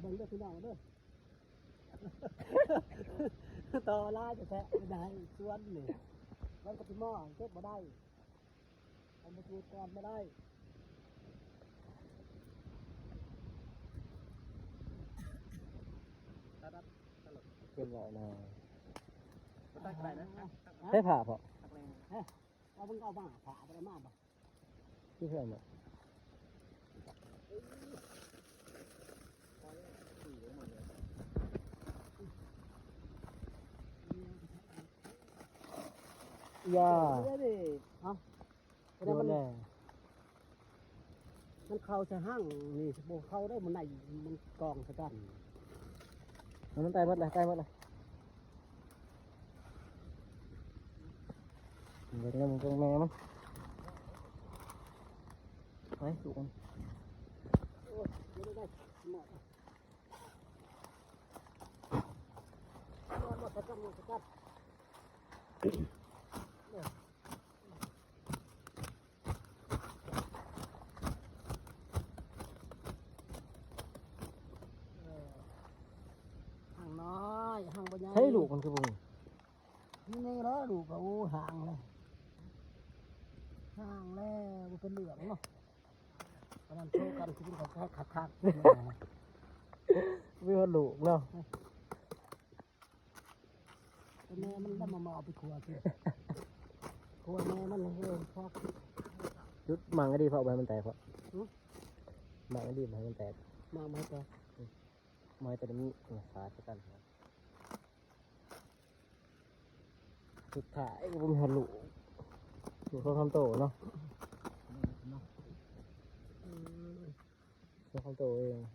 เบิ่งเด้อพี่น้องเด้อต่อลายจะแทะไม่ได้สวนนี่มันก็เป็นหม้อเก็บมาได้เอามาจูดก่อนมาได้เป็นไรนะ ตักอะไรนะ ได้ผ่าพอ ตักแรงเฮ้ยเอาเพิ่งเอามาผ่าอะไรมาบ่ ที่เพื่อนเนี่ยยา เดี๋ยวดิเอา เดี๋ยวแน่ มันเข้าจะห้างนี่สบู่เข้าได้มันไหนมันกองสะกัน มันตายหมดเลยตายหมดเลยเดี๋ยวมันจะแม่มันไปสูง โอ้ยไม่ได้หมดหมดสะกันหมดสะกันห่างน้อยห่างปัญญา ใช่ลูกมันคือบุ้ง นี่แล้วดูกโอ้ห่างเลยห่างแล้วมันเป็นเหลืองเนาะตอนนั้นโชว์กันคือเป็นแค่ขัด วิวลูกเนาะ แต่แม่มันแล้วมาเอาไปขัวสิขัวแม่มันเลยพอก ยุดมังก็ดีเพราะใบมันแตกเพราะมังก็ดีใบมันแตก มาไม่แต่ ไม้แต่ละมีขาดกันสุดท้ายบุ้งหันลูกลูกเขาทำโตเนาะเขาทำโตเอง เนาะ